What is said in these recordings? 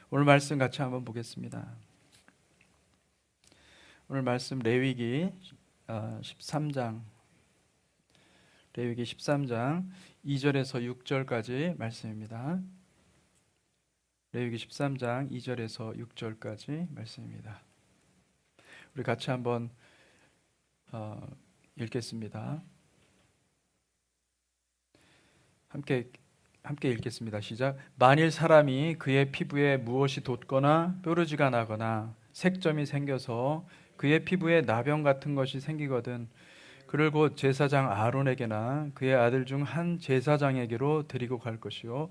오늘 말씀 같이 한번 보겠습니다. 오늘 말씀 레위기 13장 레위기 13장 2절에서 6절까지 말씀입니다. 레위기 13장 2절에서 6절까지 말씀입니다. 우리 같이 한번 읽겠습니다. 함께 읽겠습니다. 시작. 만일 사람이 그의 피부에 무엇이 돋거나 뾰루지가 나거나 색점이 생겨서 그의 피부에 나병 같은 것이 생기거든 그를 곧 제사장 아론에게나 그의 아들 중 한 제사장에게로 데리고 갈 것이요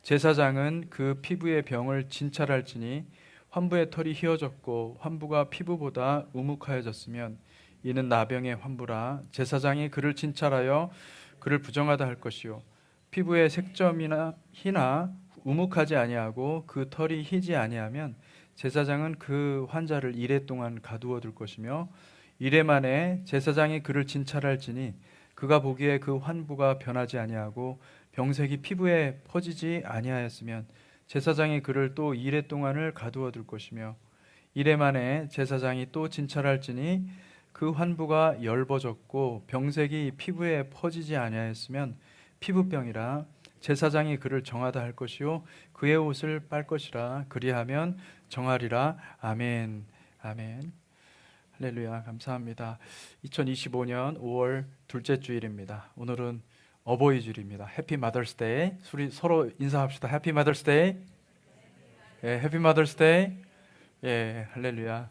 제사장은 그 피부의 병을 진찰할지니 환부의 털이 휘어졌고 환부가 피부보다 우묵하여졌으면 이는 나병의 환부라 제사장이 그를 진찰하여 그를 부정하다 할 것이요 피부에 색점이나 희나 우묵하지 아니하고 그 털이 희지 아니하면 제사장은 그 환자를 이레 동안 가두어 둘 것이며 이레 만에 제사장이 그를 진찰할지니 그가 보기에 그 환부가 변하지 아니하고 병색이 피부에 퍼지지 아니하였으면 제사장이 그를 또 이레 동안을 가두어 둘 것이며 이레 만에 제사장이 또 진찰할지니 그 환부가 엷어졌고 병색이 피부에 퍼지지 아니하였으면 피부병이라 제사장이 그를 정하다 할 것이요 그의 옷을 빨 것이라 그리하면 정하리라. 아멘. 아멘. 할렐루야. 감사합니다. 2025년 5월 둘째 주일입니다. 오늘은 어버이 주일입니다. 해피 마더스 데이. 우리 서로 인사합시다. 해피 마더스 데이. 예, 해피 마더스 데이. 예, 할렐루야.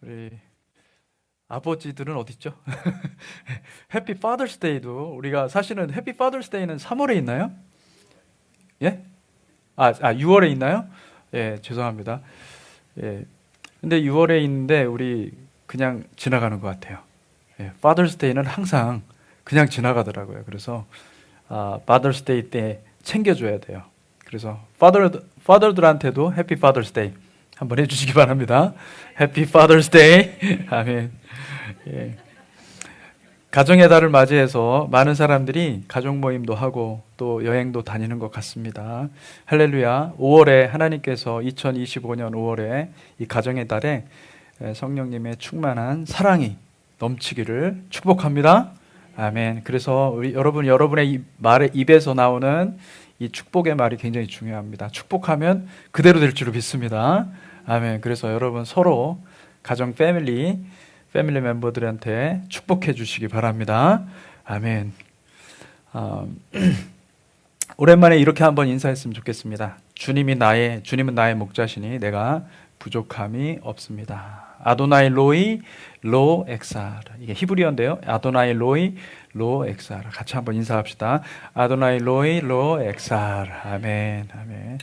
우리 아버지들은 어디 있죠? 해피 파더스 데이도 우리가 사실은 해피 파더스 데이는 3월에 있나요? 예? 6월에 있나요? 예, 죄송합니다. 예. 근데 6월에 있는데 우리 그냥 지나가는 것 같아요. 예, 파더스 데이는 항상 그냥 지나가더라고요. 그래서 파더스 데이 때 챙겨줘야 돼요. 그래서 파더들한테도 해피 파더스 데이 한번 해주시기 바랍니다. 해피 파더스 데이. 아멘. 예. 가정의 달을 맞이해서 많은 사람들이 가족 모임도 하고 또 여행도 다니는 것 같습니다. 할렐루야. 5월에 하나님께서 2025년 5월에 이 가정의 달에 성령님의 충만한 사랑이 넘치기를 축복합니다. 아멘. 그래서 여러분의 입에서 나오는 이 축복의 말이 굉장히 중요합니다. 축복하면 그대로 될 줄로 믿습니다. 아멘. 그래서 여러분 서로 가정 패밀리 멤버들한테 축복해 주시기 바랍니다. 아멘. 오랜만에 이렇게 한번 인사했으면 좋겠습니다. 주님은 나의 목자시니 내가 부족함이 없습니다. 아도나이 로이 로 엑사라. 이게 히브리어인데요. 아도나이 로이 로 엑사라. 같이 한번 인사합시다. 아도나이 로이 로 엑사라. 아멘. 아멘.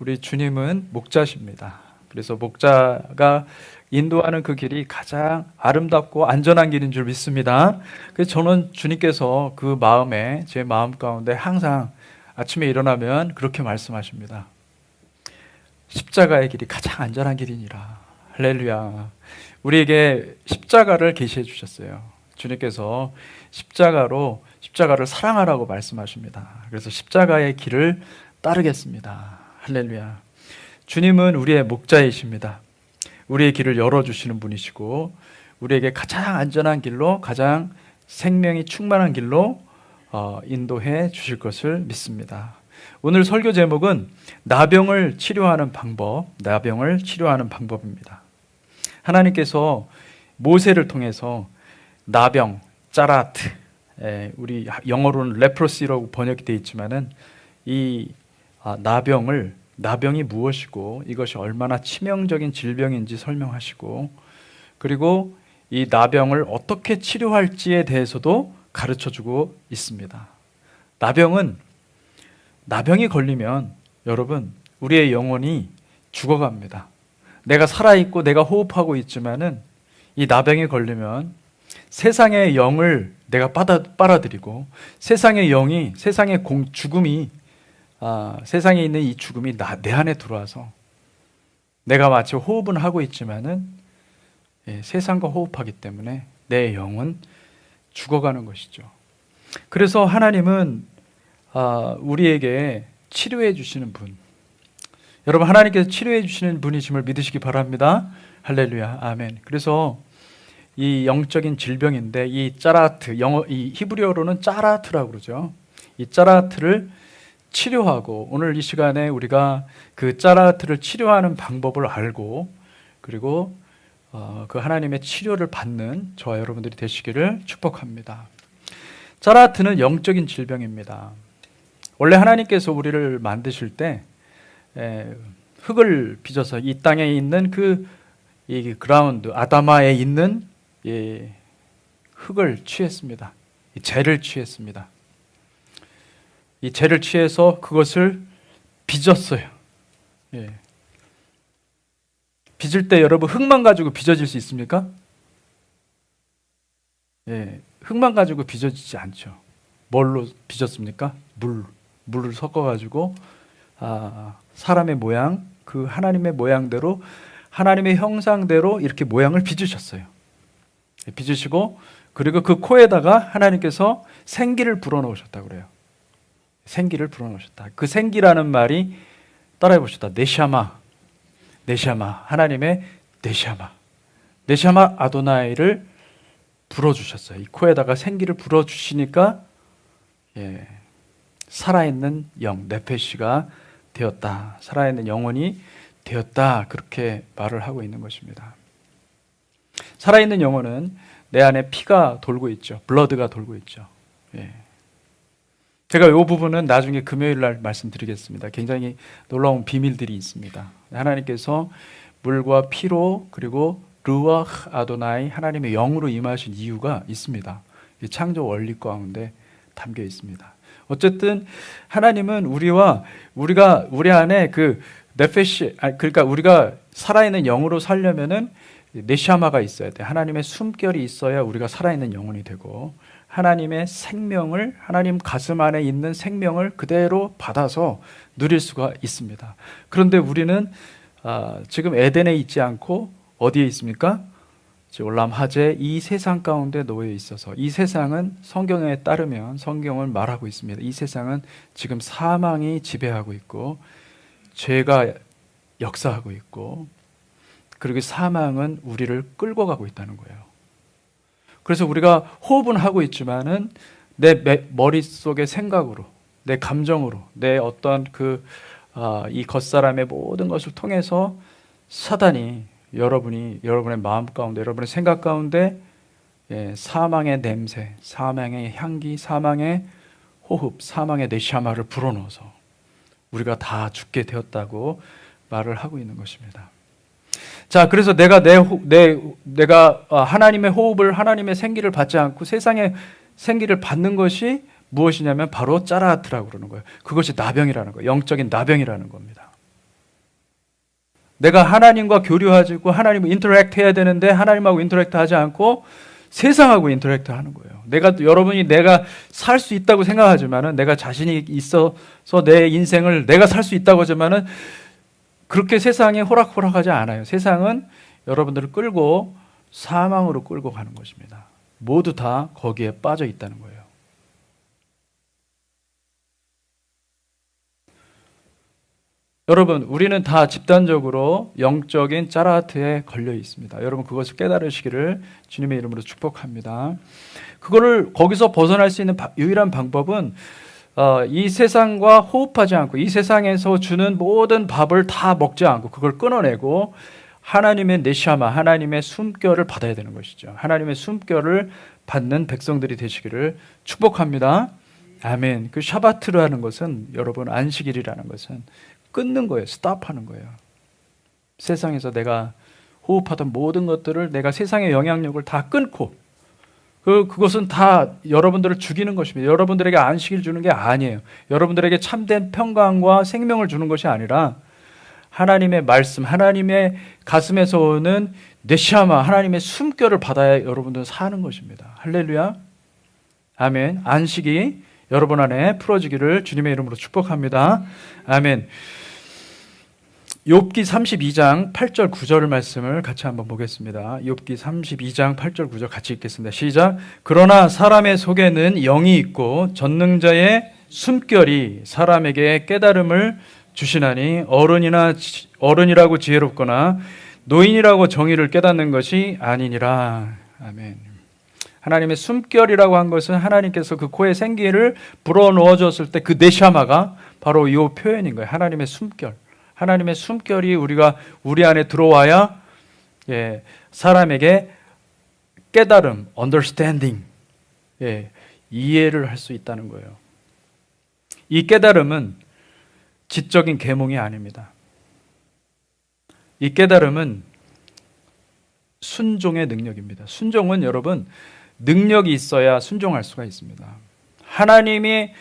우리 주님은 목자십니다. 그래서 목자가 인도하는 그 길이 가장 아름답고 안전한 길인 줄 믿습니다. 그래서 저는 주님께서 그 마음에 제 마음 가운데 항상 아침에 일어나면 그렇게 말씀하십니다. 십자가의 길이 가장 안전한 길이니라. 할렐루야. 우리에게 십자가를 계시해 주셨어요. 주님께서 십자가를 사랑하라고 말씀하십니다. 그래서 십자가의 길을 따르겠습니다. 할렐루야. 주님은 우리의 목자이십니다. 우리의 길을 열어주시는 분이시고 우리에게 가장 안전한 길로 가장 생명이 충만한 길로 인도해 주실 것을 믿습니다. 오늘 설교 제목은 나병을 치료하는 방법입니다. 하나님께서 모세를 통해서 나병, 짜라트, 우리 영어로는 레프로시라고 번역이 되어 있지만은 이 나병이 무엇이고 이것이 얼마나 치명적인 질병인지 설명하시고 그리고 이 나병을 어떻게 치료할지에 대해서도 가르쳐주고 있습니다. 나병이 걸리면 여러분 우리의 영혼이 죽어갑니다. 내가 살아있고 내가 호흡하고 있지만은 이 나병이 걸리면 세상의 영을 내가 빨아들이고 세상의 죽음이 세상에 있는 이 죽음이 내 안에 들어와서 내가 마치 호흡은 하고 있지만은 세상과 호흡하기 때문에 내 영은 죽어가는 것이죠. 그래서 하나님은 우리에게 치료해 주시는 분. 여러분, 하나님께서 치료해 주시는 분이심을 믿으시기 바랍니다. 할렐루야, 아멘. 그래서 이 영적인 질병인데 이 짜라트, 이 히브리어로는 짜라트라고 그러죠. 이 짜라트를 치료하고, 오늘 이 시간에 우리가 그 짜라트를 치료하는 방법을 알고, 그리고 그 하나님의 치료를 받는 저와 여러분들이 되시기를 축복합니다. 짜라트는 영적인 질병입니다. 원래 하나님께서 우리를 만드실 때 흙을 빚어서 이 땅에 있는 이 그라운드, 아다마에 있는 이 흙을 취했습니다. 이 재를 취했습니다. 이 재를 취해서 그것을 빚었어요. 예. 빚을 때 여러분, 흙만 가지고 빚어질 수 있습니까? 예, 흙만 가지고 빚어지지 않죠. 뭘로 빚었습니까? 물을 섞어가지고 사람의 모양, 그 하나님의 모양대로, 하나님의 형상대로 이렇게 모양을 빚으셨어요. 빚으시고, 그리고 그 코에다가 하나님께서 생기를 불어넣으셨다고 그래요. 생기를 불어넣으셨다. 그 생기라는 말이 따라해 봅시다. 네샤마, 하나님의 네샤마 아도나이를 불어주셨어요. 이 코에다가 생기를 불어주시니까 살아있는 영, 네페시가 되었다. 살아있는 영혼이 되었다. 그렇게 말을 하고 있는 것입니다. 살아있는 영혼은 내 안에 피가 돌고 있죠. 블러드가 돌고 있죠. 제가 이 부분은 나중에 금요일 날 말씀드리겠습니다. 굉장히 놀라운 비밀들이 있습니다. 하나님께서 물과 피로, 그리고 르와흐 아도나이, 하나님의 영으로 임하신 이유가 있습니다. 창조 원리 가운데 담겨 있습니다. 어쨌든 하나님은 우리 안에 그 네페시, 그러니까 우리가 살아있는 영으로 살려면은 네샤마가 있어야 돼. 하나님의 숨결이 있어야 우리가 살아있는 영혼이 되고, 하나님의 생명을, 하나님 가슴 안에 있는 생명을 그대로 받아서 누릴 수가 있습니다. 그런데 우리는 지금 에덴에 있지 않고 어디에 있습니까? 올람 하제, 이 세상 가운데 놓여 있어서, 이 세상은 성경에 따르면, 성경을 말하고 있습니다. 이 세상은 지금 사망이 지배하고 있고 죄가 역사하고 있고, 그리고 사망은 우리를 끌고 가고 있다는 거예요. 그래서 우리가 호흡은 하고 있지만은 내 머릿속의 생각으로, 내 감정으로, 내 어떤 이 겉사람의 모든 것을 통해서 사단이 여러분의 마음 가운데, 여러분의 생각 가운데 사망의 냄새, 사망의 향기, 사망의 호흡, 사망의 네샤마를 불어넣어서 우리가 다 죽게 되었다고 말을 하고 있는 것입니다. 자, 그래서 내가 하나님의 호흡을, 하나님의 생기를 받지 않고 세상의 생기를 받는 것이 무엇이냐면 바로 짜라트라고 그러는 거예요. 그것이 나병이라는 거예요. 영적인 나병이라는 겁니다. 내가 하나님과 교류하고 하나님과 인터랙트 해야 되는데 하나님하고 인터랙트 하지 않고 세상하고 인터랙트 하는 거예요. 여러분이 내가 살 수 있다고 생각하지만은, 내가 자신이 있어서 내 인생을 내가 살 수 있다고 하지만은 그렇게 세상에 호락호락하지 않아요. 세상은 여러분들을 끌고 사망으로 끌고 가는 것입니다. 모두 다 거기에 빠져 있다는 거예요. 여러분, 우리는 다 집단적으로 영적인 짜라트에 걸려 있습니다. 여러분, 그것을 깨달으시기를 주님의 이름으로 축복합니다. 그거를 거기서 벗어날 수 있는 유일한 방법은 이 세상과 호흡하지 않고, 이 세상에서 주는 모든 밥을 다 먹지 않고 그걸 끊어내고 하나님의 네샤마, 하나님의 숨결을 받아야 되는 것이죠. 하나님의 숨결을 받는 백성들이 되시기를 축복합니다. 아멘. 그 샤바트라는 것은, 여러분, 안식일이라는 것은 끊는 거예요. 스탑하는 거예요. 세상에서 내가 호흡하던 모든 것들을, 내가 세상의 영향력을 다 끊고, 그것은 다 여러분들을 죽이는 것입니다. 여러분들에게 안식을 주는 게 아니에요. 여러분들에게 참된 평강과 생명을 주는 것이 아니라 하나님의 말씀, 하나님의 가슴에서 오는 네샤마, 하나님의 숨결을 받아야 여러분들은 사는 것입니다. 할렐루야. 아멘. 안식이 여러분 안에 풀어지기를 주님의 이름으로 축복합니다. 아멘. 욥기 32장 8절 9절 말씀을 같이 한번 보겠습니다. 욥기 32장 8절 9절 같이 읽겠습니다. 시작. 그러나 사람의 속에는 영이 있고 전능자의 숨결이 사람에게 깨달음을 주시나니 어른이라고 지혜롭거나 노인이라고 정의를 깨닫는 것이 아니니라. 아멘. 하나님의 숨결이라고 한 것은 하나님께서 그 코에 생기를 불어넣어 줬을 때 그 네샤마가 바로 이 표현인 거예요. 하나님의 숨결. 하나님의 숨결이 우리 안에 들어와야 사람에게 깨달음, understanding, 이해를 할 수 있다는 거예요. 이 깨달음은 지적인 계몽이 아닙니다. 이 깨달음은 순종의 능력입니다. 순종은 여러분 능력이 있어야 순종할 수가 있습니다. 하나님의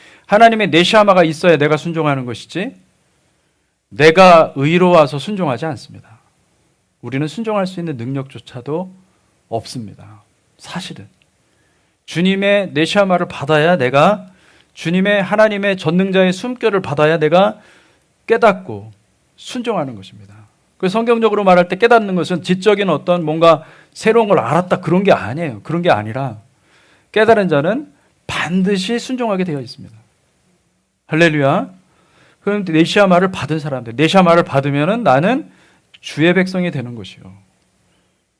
네샤마가 있어야 내가 순종하는 것이지 내가 의로워서 순종하지 않습니다. 우리는 순종할 수 있는 능력조차도 없습니다. 사실은 주님의 네샤마를 받아야 내가 하나님의 전능자의 숨결을 받아야 내가 깨닫고 순종하는 것입니다. 그 성경적으로 말할 때 깨닫는 것은 지적인 어떤 뭔가 새로운 걸 알았다 그런 게 아니에요. 그런 게 아니라 깨달은 자는 반드시 순종하게 되어 있습니다. 할렐루야. 그럼 네시아마를 받은 사람들, 네시아마를 받으면은 나는 주의 백성이 되는 것이요.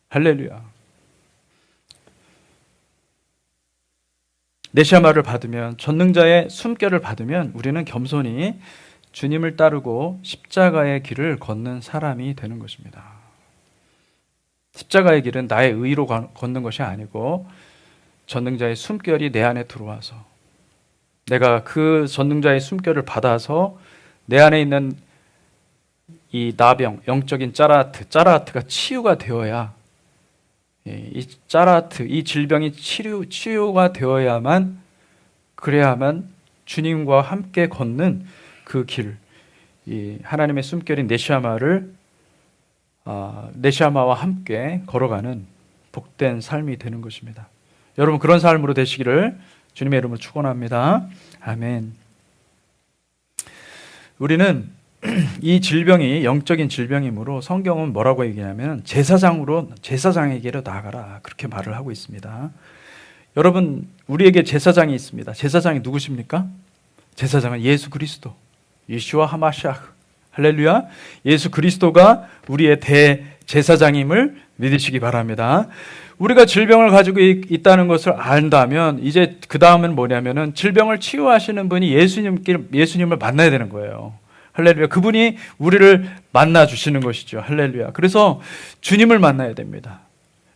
할렐루야. 네시아마를 받으면, 전능자의 숨결을 받으면 우리는 겸손히 주님을 따르고 십자가의 길을 걷는 사람이 되는 것입니다. 십자가의 길은 나의 의로 걷는 것이 아니고 전능자의 숨결이 내 안에 들어와서 내가 그 전능자의 숨결을 받아서 내 안에 있는 이 나병, 영적인 짜라하트가 치유가 되어야, 이 짜라하트, 이 질병이 치유가 되어야만, 그래야만 주님과 함께 걷는 그 길, 이 하나님의 숨결인 네시아마와 함께 걸어가는 복된 삶이 되는 것입니다. 여러분 그런 삶으로 되시기를 주님의 이름으로 축원합니다. 아멘. 우리는 이 질병이 영적인 질병이므로 성경은 뭐라고 얘기하냐면 제사장에게로 나아가라 그렇게 말을 하고 있습니다. 여러분 우리에게 제사장이 있습니다. 제사장이 누구십니까? 제사장은 예수 그리스도, 예슈아 하마샤흐, 할렐루야. 예수 그리스도가 우리의 대제사장임을 믿으시기 바랍니다. 우리가 질병을 가지고 있다는 것을 안다면 이제 그 다음은 뭐냐면은 질병을 치유하시는 분이 예수님을 만나야 되는 거예요. 할렐루야. 그분이 우리를 만나 주시는 것이죠. 할렐루야. 그래서 주님을 만나야 됩니다.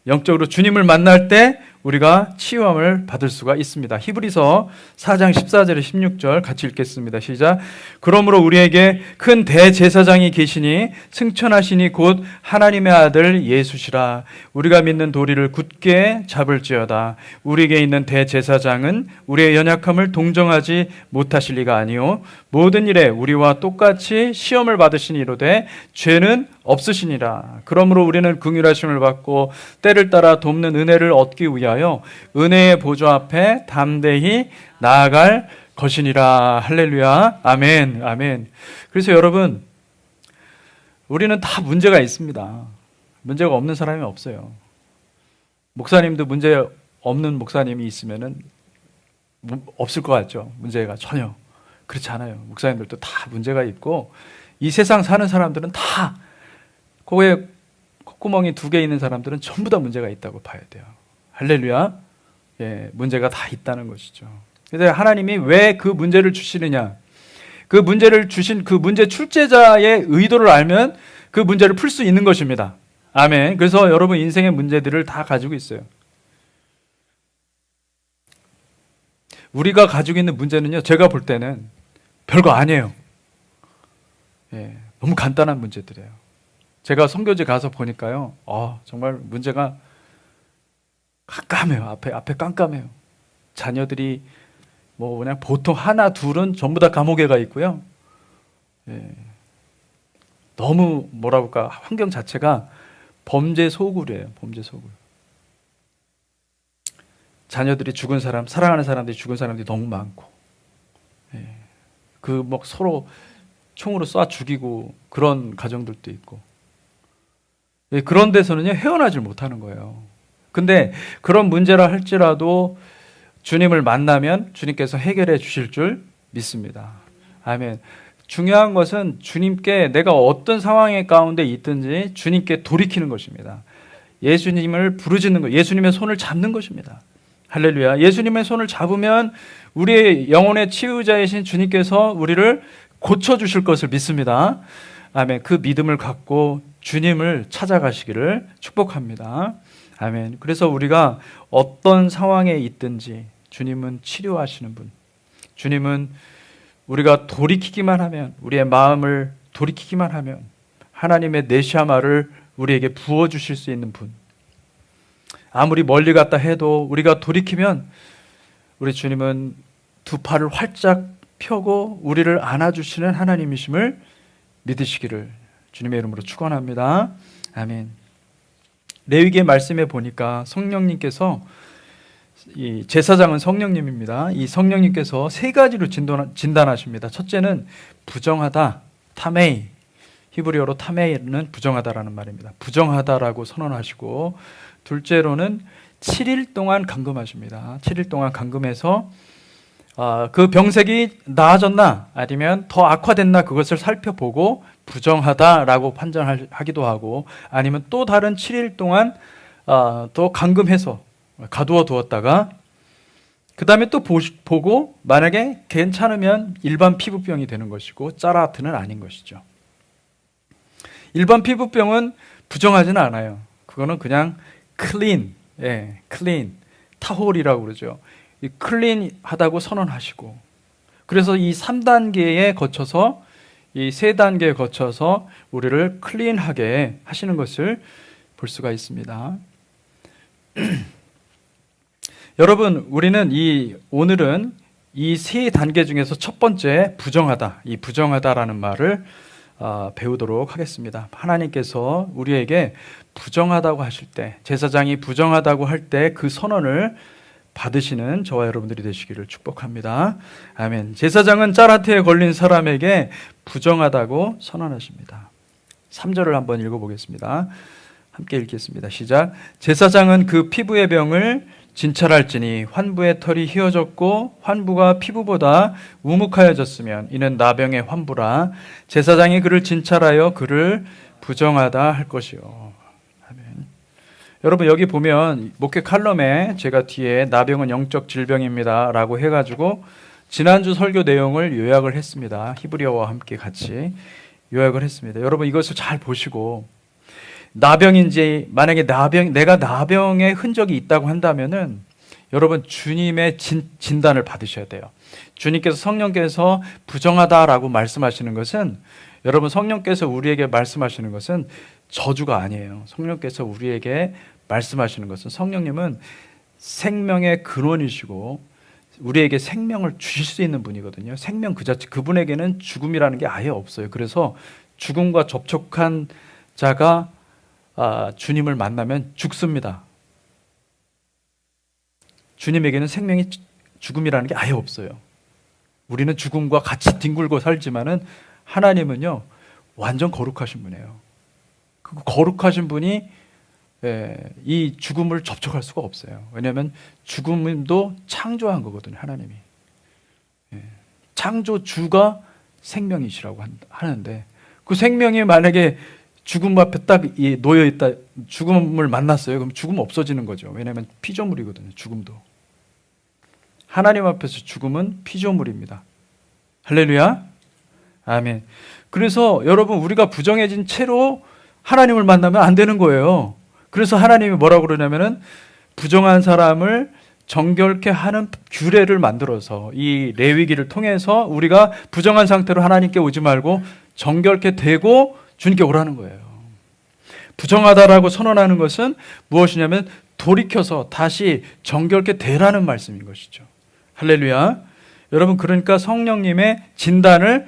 영적으로 주님을 만날 때 우리가 치유함을 받을 수가 있습니다. 히브리서 4장 14절에 16절 같이 읽겠습니다. 시작. 그러므로 우리에게 큰 대제사장이 계시니 승천하시니 곧 하나님의 아들 예수시라. 우리가 믿는 도리를 굳게 잡을지어다. 우리에게 있는 대제사장은 우리의 연약함을 동정하지 못하실 리가 아니요 모든 일에 우리와 똑같이 시험을 받으시니로되 죄는 없으시니라. 그러므로 우리는 긍휼하심을 받고 때를 따라 돕는 은혜를 얻기 위하여 은혜의 보좌 앞에 담대히 나아갈 것이니라. 할렐루야. 아멘. 아멘. 그래서 여러분 우리는 다 문제가 있습니다. 문제가 없는 사람이 없어요. 목사님도 문제 없는 목사님이 있으면은 없을 것 같죠. 문제가 전혀 그렇지 않아요. 목사님들도 다 문제가 있고 이 세상 사는 사람들은 다 코에 콧구멍이 2개 있는 사람들은 전부 다 문제가 있다고 봐야 돼요. 할렐루야. 문제가 다 있다는 것이죠. 그래서 하나님이 왜 그 문제를 주시느냐? 그 문제를 주신 그 문제 출제자의 의도를 알면 그 문제를 풀 수 있는 것입니다. 아멘. 그래서 여러분 인생의 문제들을 다 가지고 있어요. 우리가 가지고 있는 문제는요, 제가 볼 때는 별거 아니에요. 너무 간단한 문제들이에요. 제가 선교지 가서 보니까요, 정말 문제가 깜깜해요. 앞에 깜깜해요. 자녀들이 그냥 보통 하나, 둘은 전부 다 감옥에 가 있고요. 너무 환경 자체가 범죄 소굴이에요. 범죄 소굴. 자녀들이 죽은 사람, 사랑하는 사람들이 죽은 사람들이 너무 많고, 서로 총으로 쏴 죽이고 그런 가정들도 있고. 그런 데서는요, 헤어나질 못하는 거예요. 근데 그런 문제라 할지라도 주님을 만나면 주님께서 해결해 주실 줄 믿습니다. 아멘. 중요한 것은 주님께 내가 어떤 상황 가운데 있든지 주님께 돌이키는 것입니다. 예수님을 부르짖는 것, 예수님의 손을 잡는 것입니다. 할렐루야. 예수님의 손을 잡으면 우리의 영혼의 치유자이신 주님께서 우리를 고쳐주실 것을 믿습니다. 아멘. 그 믿음을 갖고 주님을 찾아가시기를 축복합니다. 아멘. 그래서 우리가 어떤 상황에 있든지 주님은 치료하시는 분, 주님은 우리가 돌이키기만 하면, 우리의 마음을 돌이키기만 하면 하나님의 네시아마를 우리에게 부어주실 수 있는 분, 아무리 멀리 갔다 해도 우리가 돌이키면 우리 주님은 두 팔을 활짝 펴고 우리를 안아주시는 하나님이심을 믿으시기를 주님의 이름으로 축원합니다. 아멘. 레위기의 말씀에 보니까 성령님께서, 이 제사장은 성령님입니다. 이 성령님께서 세 가지로 진단하십니다. 첫째는 부정하다, 타메이. 히브리어로 타메이는 부정하다라는 말입니다. 부정하다라고 선언하시고, 둘째로는 7일 동안 감금하십니다. 7일 동안 감금해서 그 병색이 나아졌나 아니면 더 악화됐나 그것을 살펴보고 부정하다라고 판단하기도 하고, 아니면 또 다른 7일 동안 또 감금해서 가두어 두었다가 그 다음에 또 보고 만약에 괜찮으면 일반 피부병이 되는 것이고 짜라트는 아닌 것이죠. 일반 피부병은 부정하지는 않아요. 그거는 그냥 클린, 클린, 타홀이라고 그러죠. 이 클린하다고 선언하시고, 그래서 이 3단계에 거쳐서, 이 3단계에 거쳐서 우리를 클린하게 하시는 것을 볼 수가 있습니다. 여러분, 우리는 오늘은 이 3단계 중에서 첫 번째 부정하다, 이 부정하다라는 말을 배우도록 하겠습니다. 하나님께서 우리에게 부정하다고 하실 때, 제사장이 부정하다고 할 때 그 선언을 받으시는 저와 여러분들이 되시기를 축복합니다. 아멘. 제사장은 짜라트에 걸린 사람에게 부정하다고 선언하십니다. 3절을 한번 읽어보겠습니다. 함께 읽겠습니다. 시작. 제사장은 그 피부의 병을 진찰할지니 환부의 털이 휘어졌고 환부가 피부보다 우묵하여졌으면 이는 나병의 환부라. 제사장이 그를 진찰하여 그를 부정하다 할 것이요. 아멘. 여러분, 여기 보면 목회 칼럼에 제가 뒤에 나병은 영적 질병입니다 라고 해가지고 지난주 설교 내용을 요약을 했습니다. 히브리어와 함께 같이 요약을 했습니다. 여러분, 이것을 잘 보시고, 나병인지, 만약에 내가 나병의 흔적이 있다고 한다면은 여러분 주님의 진단을 받으셔야 돼요. 주님께서, 성령께서 부정하다라고 말씀하시는 것은, 여러분 성령께서 우리에게 말씀하시는 것은 저주가 아니에요. 성령께서 우리에게 말씀하시는 것은, 성령님은 생명의 근원이시고 우리에게 생명을 주실 수 있는 분이거든요. 생명 그 자체, 그분에게는 죽음이라는 게 아예 없어요. 그래서 죽음과 접촉한 자가 주님을 만나면 죽습니다. 주님에게는 생명이, 죽음이라는 게 아예 없어요. 우리는 죽음과 같이 뒹굴고 살지만은 하나님은요 완전 거룩하신 분이에요. 그 거룩하신 분이 이 죽음을 접촉할 수가 없어요. 왜냐하면 죽음도 창조한 거거든요. 하나님이 창조주가 생명이시라고 하는데, 그 생명이 만약에 죽음 앞에 딱 놓여 있다, 죽음을 만났어요. 그럼 죽음 없어지는 거죠. 왜냐하면 피조물이거든요. 죽음도. 하나님 앞에서 죽음은 피조물입니다. 할렐루야. 아멘. 그래서 여러분, 우리가 부정해진 채로 하나님을 만나면 안 되는 거예요. 그래서 하나님이 뭐라고 그러냐면은 부정한 사람을 정결케 하는 규례를 만들어서, 이 레위기를 통해서 우리가 부정한 상태로 하나님께 오지 말고 정결케 되고 주님께 오라는 거예요. 부정하다라고 선언하는 것은 무엇이냐면 돌이켜서 다시 정결케 되라는 말씀인 것이죠. 할렐루야. 여러분, 그러니까 성령님의 진단을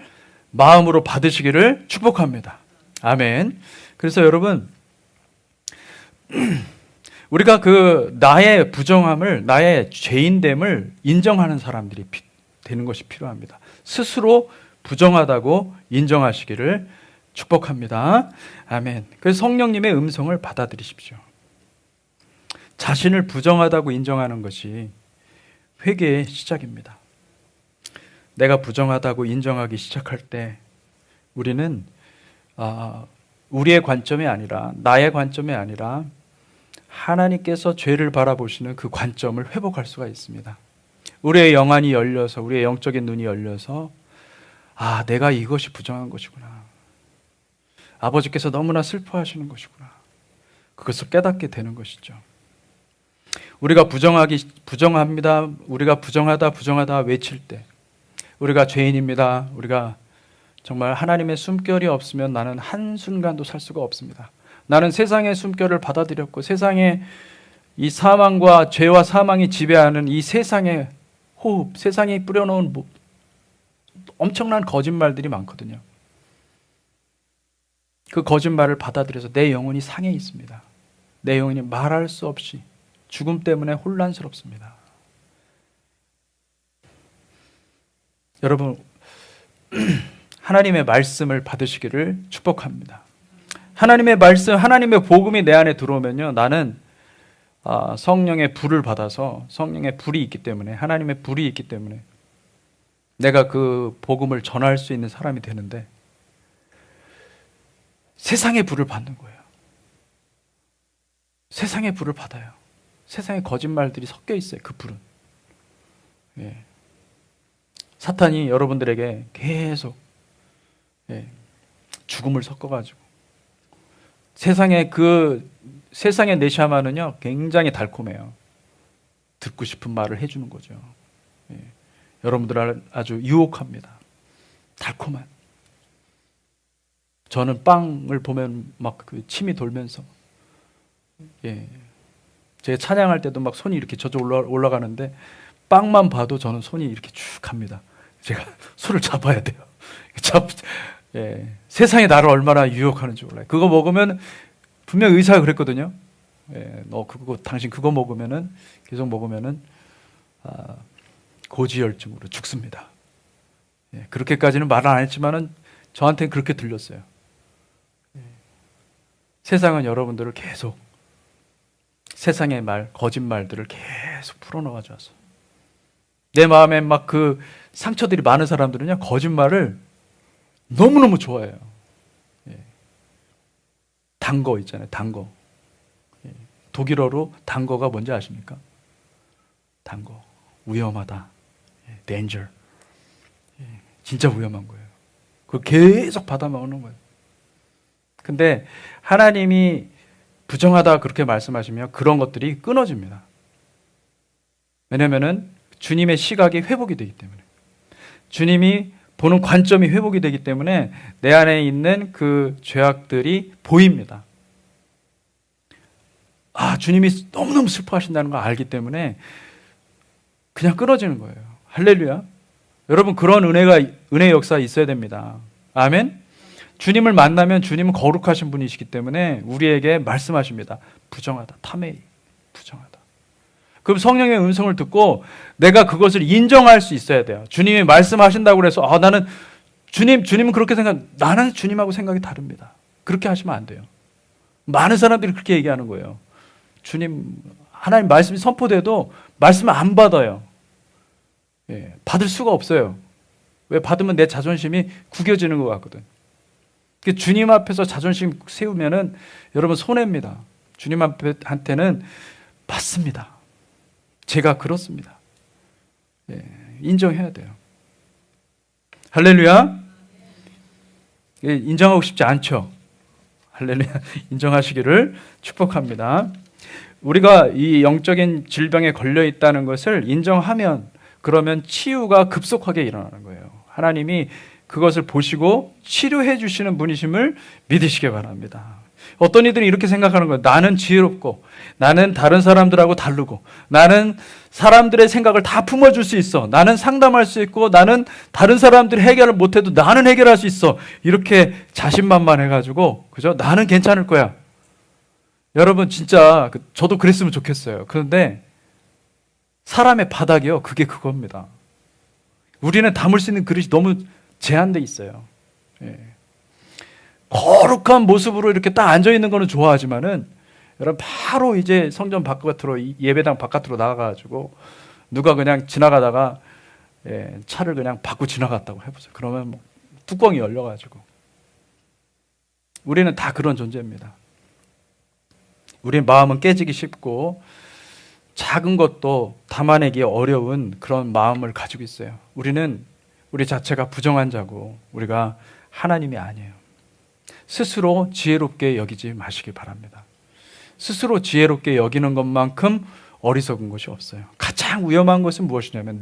마음으로 받으시기를 축복합니다. 아멘. 그래서 여러분, 우리가 나의 부정함을, 나의 죄인됨을 인정하는 사람들이 되는 것이 필요합니다. 스스로 부정하다고 인정하시기를 축복합니다. 아멘. 그래서 성령님의 음성을 받아들이십시오. 자신을 부정하다고 인정하는 것이 회개의 시작입니다. 내가 부정하다고 인정하기 시작할 때 우리는 우리의 관점이 아니라, 나의 관점이 아니라 하나님께서 죄를 바라보시는 그 관점을 회복할 수가 있습니다. 우리의 영안이 열려서, 우리의 영적인 눈이 열려서 내가 이것이 부정한 것이구나, 아버지께서 너무나 슬퍼하시는 것이구나, 그것을 깨닫게 되는 것이죠. 우리가 부정합니다, 우리가 부정하다 외칠 때, 우리가 죄인입니다, 우리가 정말 하나님의 숨결이 없으면 나는 한순간도 살 수가 없습니다. 나는 세상의 숨결을 받아들였고, 세상의 이 사망과 죄와 사망이 지배하는 이 세상의 호흡, 세상이 뿌려놓은 엄청난 거짓말들이 많거든요. 그 거짓말을 받아들여서 내 영혼이 상해 있습니다. 내 영혼이 말할 수 없이 죽음 때문에 혼란스럽습니다. 여러분, 하나님의 말씀을 받으시기를 축복합니다. 하나님의 말씀, 하나님의 복음이 내 안에 들어오면요, 나는 성령의 불을 받아서, 성령의 불이 있기 때문에, 하나님의 불이 있기 때문에 내가 그 복음을 전할 수 있는 사람이 되는데, 세상의 불을 받는 거예요. 세상의 불을 받아요. 세상의 거짓말들이 섞여 있어요. 그 불은. 사탄이 여러분들에게 계속 죽음을 섞어가지고, 세상의 네샤마는요 굉장히 달콤해요. 듣고 싶은 말을 해주는 거죠. 여러분들을 아주 유혹합니다. 달콤한. 저는 빵을 보면 막 그 침이 돌면서, 제가 찬양할 때도 막 손이 이렇게 올라가는데, 빵만 봐도 저는 손이 이렇게 쭉 갑니다. 제가 손을 잡아야 돼요. 세상이 나를 얼마나 유혹하는지 몰라요. 그거 먹으면, 분명 의사가 그랬거든요. 당신 그거 먹으면은, 계속 먹으면은 고지혈증으로 죽습니다. 그렇게까지는 말을 안 했지만은 저한테는 그렇게 들렸어요. 세상은 여러분들을 계속, 세상의 말, 거짓말들을 계속 풀어넣어줘서, 내 마음에 막 그 상처들이 많은 사람들은요 거짓말을 너무너무 좋아해요. 단거 있잖아요. 단거. 독일어로 단거가 뭔지 아십니까? 단거. 위험하다. danger. 진짜 위험한 거예요. 그걸 계속 받아먹는 거예요. 근데 하나님이 부정하다 그렇게 말씀하시면 그런 것들이 끊어집니다. 왜냐면은 주님의 시각이 회복이 되기 때문에, 주님이 보는 관점이 회복이 되기 때문에 내 안에 있는 그 죄악들이 보입니다. 주님이 너무너무 슬퍼하신다는 걸 알기 때문에 그냥 끊어지는 거예요. 할렐루야. 여러분, 그런 은혜 역사 있어야 됩니다. 아멘. 주님을 만나면 주님은 거룩하신 분이시기 때문에 우리에게 말씀하십니다. 부정하다. 타메이. 부정하다. 그럼 성령의 음성을 듣고 내가 그것을 인정할 수 있어야 돼요. 주님이 말씀하신다고 해서 나는 주님은 그렇게 나는 주님하고 생각이 다릅니다. 그렇게 하시면 안 돼요. 많은 사람들이 그렇게 얘기하는 거예요. 주님, 하나님 말씀이 선포돼도 말씀을 안 받아요. 받을 수가 없어요. 왜? 받으면 내 자존심이 구겨지는 것 같거든. 주님 앞에서 자존심 세우면은 여러분 손해입니다. 주님 앞한테는 맞습니다. 제가 그렇습니다. 인정해야 돼요. 할렐루야. 인정하고 싶지 않죠. 할렐루야. 인정하시기를 축복합니다. 우리가 이 영적인 질병에 걸려 있다는 것을 인정하면, 그러면 치유가 급속하게 일어나는 거예요. 하나님이 그것을 보시고 치료해 주시는 분이심을 믿으시기 바랍니다. 어떤 이들이 이렇게 생각하는 거예요. 나는 지혜롭고, 나는 다른 사람들하고 다르고, 나는 사람들의 생각을 다 품어줄 수 있어, 나는 상담할 수 있고, 나는 다른 사람들이 해결을 못해도 나는 해결할 수 있어, 이렇게 자신만만해가지고, 그죠? 나는 괜찮을 거야. 여러분, 진짜 저도 그랬으면 좋겠어요. 그런데 사람의 바닥이요, 그게 그겁니다. 우리는 담을 수 있는 그릇이 너무 제한돼 있어요. 거룩한 모습으로 이렇게 딱 앉아있는 거는 좋아하지만은, 여러분, 바로 이제 성전 바깥으로, 예배당 바깥으로 나가가지고 누가 그냥 지나가다가 차를 그냥 받고 지나갔다고 해보세요. 그러면 뚜껑이 열려가지고 우리는 다 그런 존재입니다. 우리 마음은 깨지기 쉽고 작은 것도 담아내기 어려운 그런 마음을 가지고 있어요. 우리는 우리 자체가 부정한 자고 우리가 하나님이 아니에요. 스스로 지혜롭게 여기지 마시기 바랍니다. 스스로 지혜롭게 여기는 것만큼 어리석은 것이 없어요. 가장 위험한 것은 무엇이냐면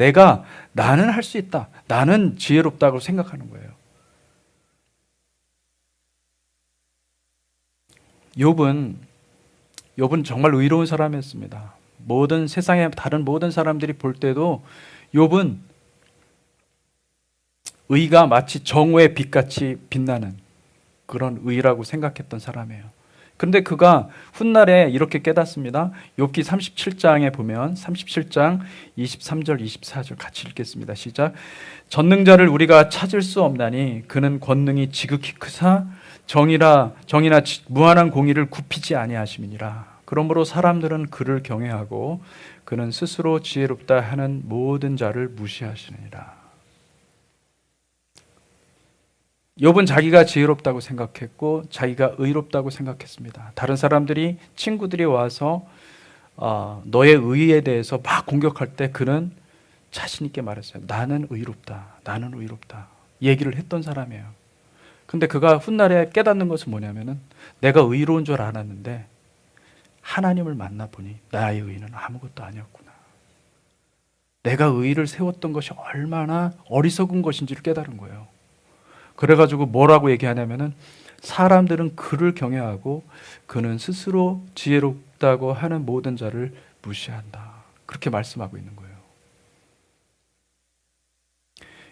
나는 할 수 있다. 나는 지혜롭다고 생각하는 거예요. 욥은 정말 의로운 사람이었습니다. 세상의 다른 모든 사람들이 볼 때도 욥은 의가 마치 정오의 빛같이 빛나는 그런 의라고 생각했던 사람이에요. 그런데 그가 훗날에 이렇게 깨닫습니다. 욥기 37장에 보면 37장 23절 24절 같이 읽겠습니다. 시작. 전능자를 우리가 찾을 수 없나니 그는 권능이 지극히 크사 정이나 무한한 공의를 굽히지 아니하심이니라. 그러므로 사람들은 그를 경외하고 그는 스스로 지혜롭다 하는 모든 자를 무시하시느니라. 욥은 자기가 지혜롭다고 생각했고 자기가 의롭다고 생각했습니다. 다른 사람들이 친구들이 와서 너의 의에 대해서 막 공격할 때 그는 자신 있게 말했어요. 나는 의롭다. 나는 의롭다. 얘기를 했던 사람이에요. 근데 그가 훗날에 깨닫는 것은 뭐냐면은 내가 의로운 줄 알았는데 하나님을 만나보니 나의 의는 아무것도 아니었구나. 내가 의를 세웠던 것이 얼마나 어리석은 것인지를 깨달은 거예요. 그래가지고 뭐라고 얘기하냐면은 사람들은 그를 경외하고 그는 스스로 지혜롭다고 하는 모든 자를 무시한다. 그렇게 말씀하고 있는 거예요.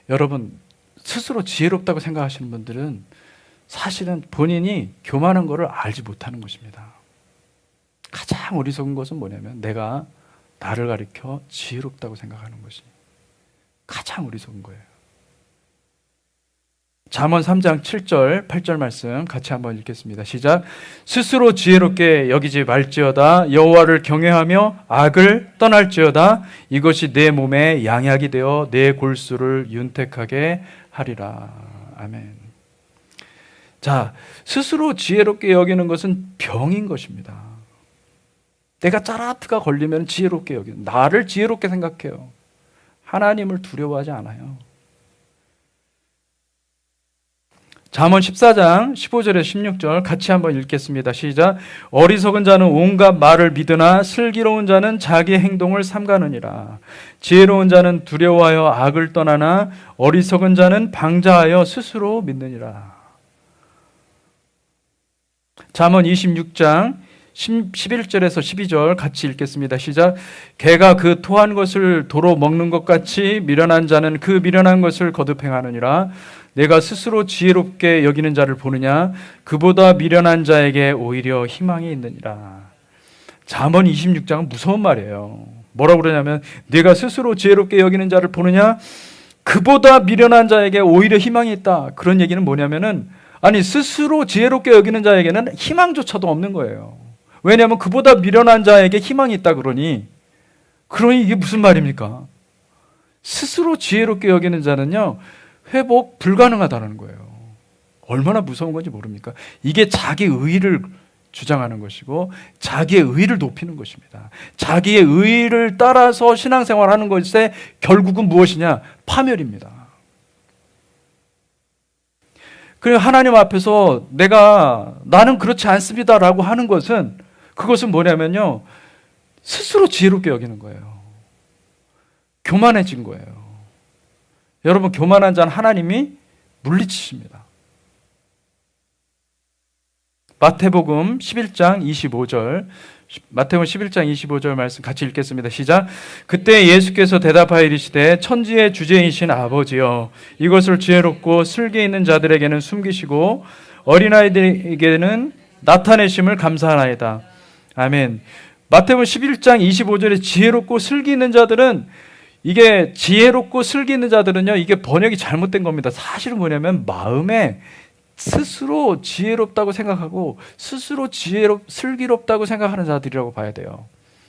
여러분, 스스로 지혜롭다고 생각하시는 분들은 사실은 본인이 교만한 것을 알지 못하는 것입니다. 가장 어리석은 것은 뭐냐면 내가 나를 가리켜 지혜롭다고 생각하는 것이 가장 어리석은 거예요. 잠언 3장 7절 8절 말씀 같이 한번 읽겠습니다. 시작. 스스로 지혜롭게 여기지 말지어다. 여호와를 경외하며 악을 떠날지어다. 이것이 내 몸에 양약이 되어 내 골수를 윤택하게 하리라. 아멘. 자, 스스로 지혜롭게 여기는 것은 병인 것입니다. 내가 짜라트가 걸리면 지혜롭게 여기는, 나를 지혜롭게 생각해요. 하나님을 두려워하지 않아요. 잠언 14장 15절에서 16절 같이 한번 읽겠습니다. 시작. 어리석은 자는 온갖 말을 믿으나 슬기로운 자는 자기 행동을 삼가느니라. 지혜로운 자는 두려워하여 악을 떠나나 어리석은 자는 방자하여 스스로 믿느니라. 잠언 26장 11절에서 12절 같이 읽겠습니다. 시작. 개가 그 토한 것을 도로 먹는 것 같이 미련한 자는 그 미련한 것을 거듭 행하느니라. 내가 스스로 지혜롭게 여기는 자를 보느냐? 그보다 미련한 자에게 오히려 희망이 있느니라. 잠언 26장은 무서운 말이에요. 뭐라고 그러냐면 내가 스스로 지혜롭게 여기는 자를 보느냐? 그보다 미련한 자에게 오히려 희망이 있다. 그런 얘기는 뭐냐면은 아니 스스로 지혜롭게 여기는 자에게는 희망조차도 없는 거예요. 왜냐하면 그보다 미련한 자에게 희망이 있다 그러니 이게 무슨 말입니까? 스스로 지혜롭게 여기는 자는요 회복 불가능하다는 거예요. 얼마나 무서운 건지 모릅니까? 이게 자기 의의를 주장하는 것이고 자기의 의의를 높이는 것입니다. 자기의 의의를 따라서 신앙생활하는 것에 결국은 무엇이냐? 파멸입니다. 그리고 하나님 앞에서 나는 그렇지 않습니다라고 하는 것은 그것은 뭐냐면요 스스로 지혜롭게 여기는 거예요. 교만해진 거예요. 여러분, 교만한 자는 하나님이 물리치십니다. 마태복음 11장 25절 말씀 같이 읽겠습니다. 시작. 그때 예수께서 대답하여 이르시되 천지의 주제이신 아버지여 이것을 지혜롭고 슬기 있는 자들에게는 숨기시고 어린아이들에게는 나타내심을 감사하나이다. 아멘. 마태복음 11장 25절에 지혜롭고 슬기 있는 자들은 이게 지혜롭고 슬기 있는 자들은요 이게 번역이 잘못된 겁니다. 사실은 뭐냐면 마음에 스스로 지혜롭다고 생각하고 스스로 슬기롭다고 생각하는 자들이라고 봐야 돼요.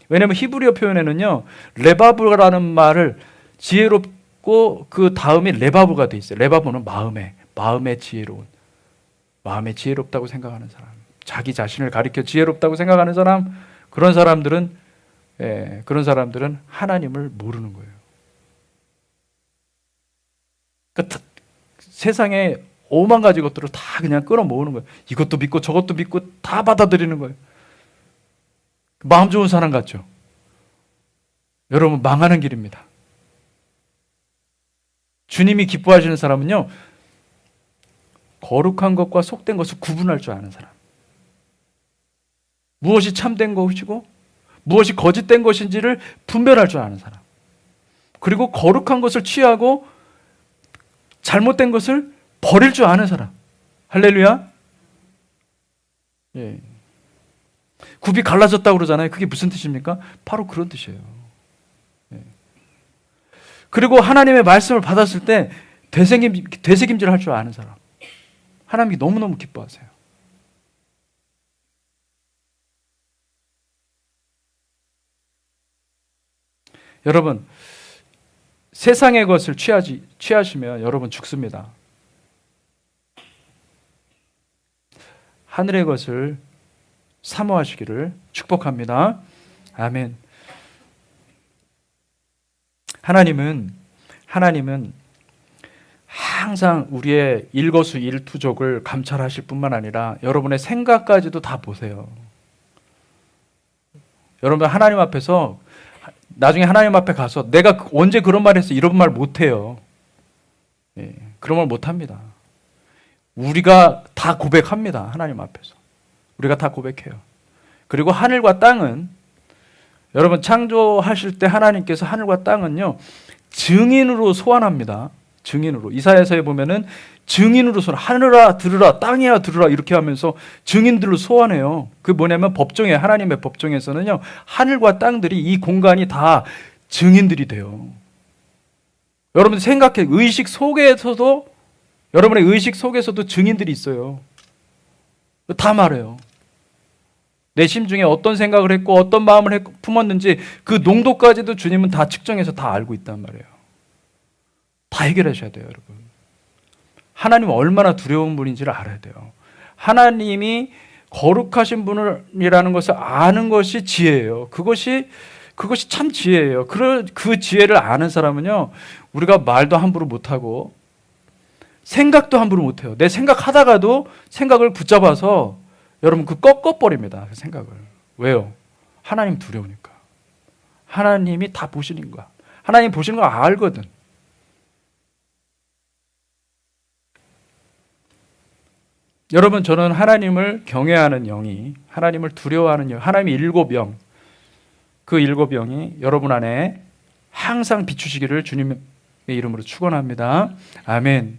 왜냐하면 히브리어 표현에는요 레바브라는 말을 지혜롭고 그 다음이 레바브가 돼 있어요. 레바브는 마음에 지혜로운. 마음에 지혜롭다고 생각하는 사람, 자기 자신을 가리켜 지혜롭다고 생각하는 사람, 그런 사람들은 하나님을 모르는 거예요. 그러니까 세상에 오만 가지 것들을 다 그냥 끌어모으는 거예요. 이것도 믿고 저것도 믿고 다 받아들이는 거예요. 마음 좋은 사람 같죠? 여러분, 망하는 길입니다. 주님이 기뻐하시는 사람은요, 거룩한 것과 속된 것을 구분할 줄 아는 사람. 무엇이 참된 것이고 무엇이 거짓된 것인지를 분별할 줄 아는 사람. 그리고 거룩한 것을 취하고 잘못된 것을 버릴 줄 아는 사람. 할렐루야. 예. 굽이 갈라졌다고 그러잖아요. 그게 무슨 뜻입니까? 바로 그런 뜻이에요. 예. 그리고 하나님의 말씀을 받았을 때 되새김질 할 줄 아는 사람. 하나님이 너무너무 기뻐하세요. 여러분, 세상의 것을 취하시면 여러분 죽습니다. 하늘의 것을 사모하시기를 축복합니다. 아멘. 하나님은 항상 우리의 일거수일투족을 감찰하실 뿐만 아니라 여러분의 생각까지도 다 보세요. 여러분, 하나님 앞에서 나중에 하나님 앞에 가서 내가 언제 그런 말 했어, 이런 말 못해요. 예, 그런 말 못합니다. 우리가 다 고백합니다. 하나님 앞에서 우리가 다 고백해요. 그리고 하늘과 땅은, 여러분, 창조하실 때 하나님께서 하늘과 땅은요 증인으로 소환합니다. 증인으로. 이사야서에 보면은 증인으로 소환, 하늘아 들으라, 땅이야 들으라, 이렇게 하면서 증인들로 소환해요. 그게 뭐냐면 법정에, 하나님의 법정에서는요 하늘과 땅들이, 이 공간이 다 증인들이 돼요. 여러분 생각해, 여러분의 의식 속에서도 증인들이 있어요. 다 말해요. 내 심중에 어떤 생각을 했고 어떤 마음을 품었는지 그 농도까지도 주님은 다 측정해서 다 알고 있단 말이에요. 다 해결하셔야 돼요, 여러분. 하나님은 얼마나 두려운 분인지를 알아야 돼요. 하나님이 거룩하신 분이라는 것을 아는 것이 지혜예요. 그것이 참 지혜예요. 그 지혜를 아는 사람은요, 우리가 말도 함부로 못하고 생각도 함부로 못해요. 내 생각하다가도 생각을 붙잡아서 여러분 꺾어버립니다. 그 생각을. 왜요? 하나님 두려우니까. 하나님이 다 보시는 거야. 하나님 보시는 거 알거든. 여러분, 저는 하나님을 경외하는 영이, 하나님을 두려워하는 영, 하나님의 일곱 영, 그 일곱 영이 여러분 안에 항상 비추시기를 주님의 이름으로 축원합니다. 아멘.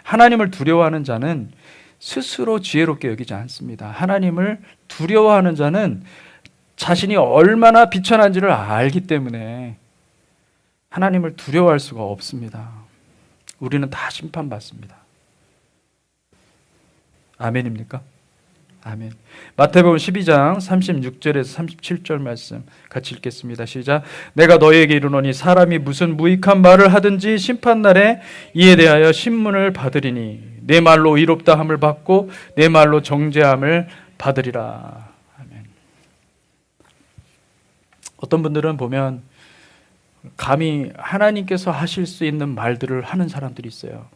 하나님을 두려워하는 자는 스스로 지혜롭게 여기지 않습니다. 하나님을 두려워하는 자는 자신이 얼마나 비천한지를 알기 때문에 하나님을 두려워할 수가 없습니다. 우리는 다 심판받습니다. 아멘입니까? 아멘. 마태복음 12장 36절에서 37절 말씀 같이 읽겠습니다. 시작. 내가 너희에게 이르노니 사람이 무슨 무익한 말을 하든지 심판날에 이에 대하여 신문을 받으리니 내 말로 의롭다함을 받고 내 말로 정죄함을 받으리라. 아멘. 어떤 분들은 보면 감히 하나님께서 하실 수 있는 말들을 하는 사람들이 있어요.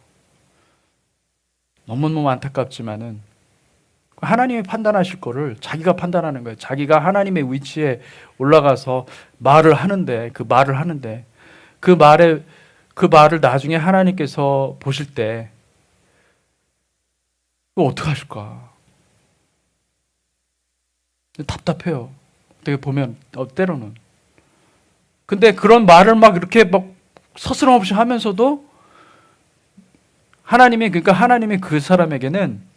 너무너무 안타깝지만은 하나님이 판단하실 거를 자기가 판단하는 거예요. 자기가 하나님의 위치에 올라가서 말을 하는데 그 말을 나중에 하나님께서 보실 때 그거 어떻게 하실까? 답답해요. 어떻게 보면 때로는. 근데 그런 말을 막 이렇게 막 서스럼 없이 하면서도 하나님이 그 사람에게는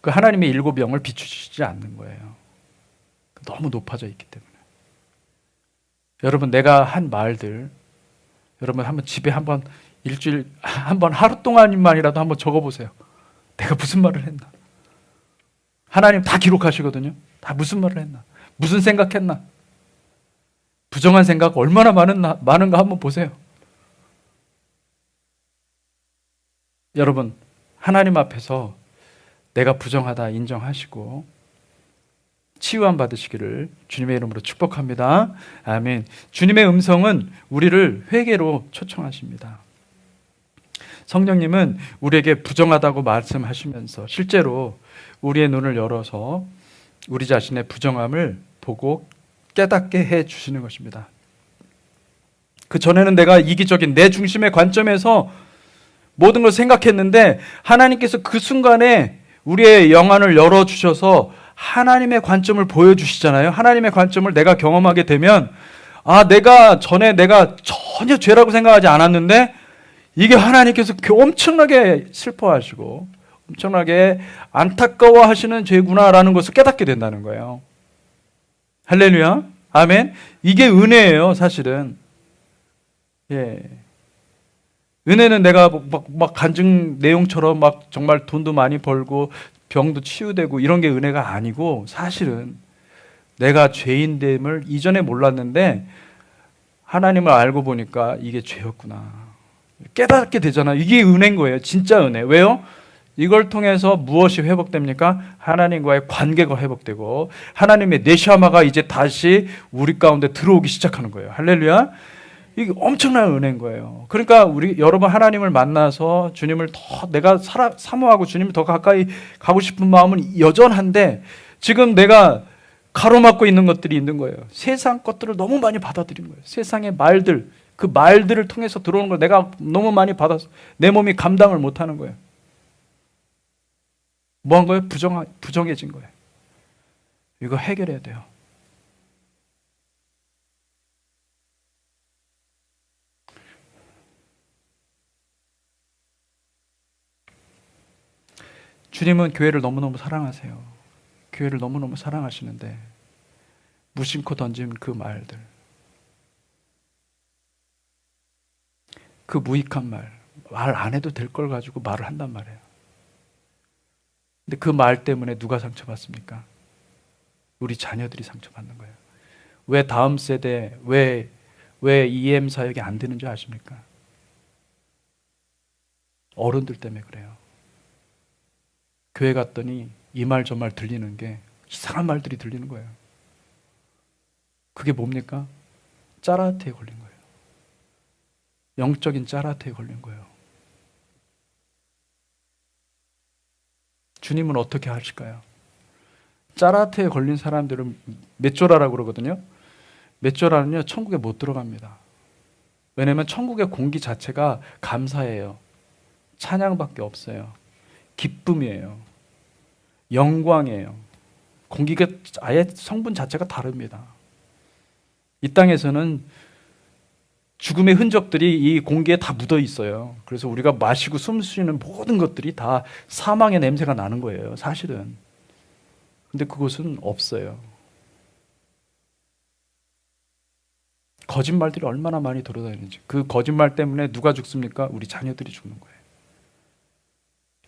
그 하나님의 일곱 영을 비추시지 않는 거예요. 너무 높아져 있기 때문에. 여러분, 내가 한 말들, 여러분 한번 집에 한번 일주일, 한번 하루 동안만이라도 한번 적어보세요. 내가 무슨 말을 했나? 하나님 다 기록하시거든요. 다 무슨 말을 했나? 무슨 생각했나? 부정한 생각 얼마나 많은가 한번 보세요. 여러분, 하나님 앞에서 내가 부정하다 인정하시고 치유함 받으시기를 주님의 이름으로 축복합니다. 아멘. 주님의 음성은 우리를 회개로 초청하십니다. 성령님은 우리에게 부정하다고 말씀하시면서 실제로 우리의 눈을 열어서 우리 자신의 부정함을 보고 깨닫게 해 주시는 것입니다. 그 전에는 내가 이기적인 내 중심의 관점에서 모든 걸 생각했는데 하나님께서 그 순간에 우리의 영안을 열어주셔서 하나님의 관점을 보여주시잖아요. 하나님의 관점을 내가 경험하게 되면 내가 전에 전혀 죄라고 생각하지 않았는데 이게 하나님께서 엄청나게 슬퍼하시고 엄청나게 안타까워하시는 죄구나라는 것을 깨닫게 된다는 거예요. 할렐루야. 아멘. 이게 은혜예요, 사실은. 예. 은혜는 내가 막 간증 내용처럼 막 정말 돈도 많이 벌고 병도 치유되고 이런 게 은혜가 아니고 사실은 내가 죄인됨을 이전에 몰랐는데 하나님을 알고 보니까 이게 죄였구나. 깨닫게 되잖아요. 이게 은혜인 거예요. 진짜 은혜. 왜요? 이걸 통해서 무엇이 회복됩니까? 하나님과의 관계가 회복되고 하나님의 네샤마가 이제 다시 우리 가운데 들어오기 시작하는 거예요. 할렐루야. 이게 엄청난 은혜인 거예요. 그러니까 여러분 하나님을 만나서 주님을 더 내가 사모하고 주님을 더 가까이 가고 싶은 마음은 여전한데 지금 내가 가로막고 있는 것들이 있는 거예요. 세상 것들을 너무 많이 받아들인 거예요. 세상의 말들, 그 말들을 통해서 들어오는 걸 내가 너무 많이 받아서 내 몸이 감당을 못하는 거예요. 뭐 한 거예요? 부정해진 거예요. 이거 해결해야 돼요. 주님은 교회를 너무너무 사랑하세요. 교회를 너무너무 사랑하시는데 무심코 던진 그 말들, 그 무익한 말 안 해도 될 걸 가지고 말을 한단 말이에요. 근데 그 말 때문에 누가 상처받습니까? 우리 자녀들이 상처받는 거예요. 왜 다음 세대, 왜 EM 사역이 안 되는지 아십니까? 어른들 때문에 그래요. 교회 갔더니 이 말 저 말 들리는 게 이상한 말들이 들리는 거예요. 그게 뭡니까? 짜라트에 걸린 거예요. 영적인 짜라트에 걸린 거예요. 주님은 어떻게 하실까요? 짜라트에 걸린 사람들은 메쪼라라고 그러거든요. 메쪼라는요, 천국에 못 들어갑니다. 왜냐하면 천국의 공기 자체가 감사예요. 찬양밖에 없어요. 기쁨이에요. 영광이에요. 공기가 아예 성분 자체가 다릅니다. 이 땅에서는 죽음의 흔적들이 이 공기에 다 묻어 있어요. 그래서 우리가 마시고 숨 쉬는 모든 것들이 다 사망의 냄새가 나는 거예요, 사실은. 근데 그곳은 없어요. 거짓말들이 얼마나 많이 돌아다니는지. 그 거짓말 때문에 누가 죽습니까? 우리 자녀들이 죽는 거예요.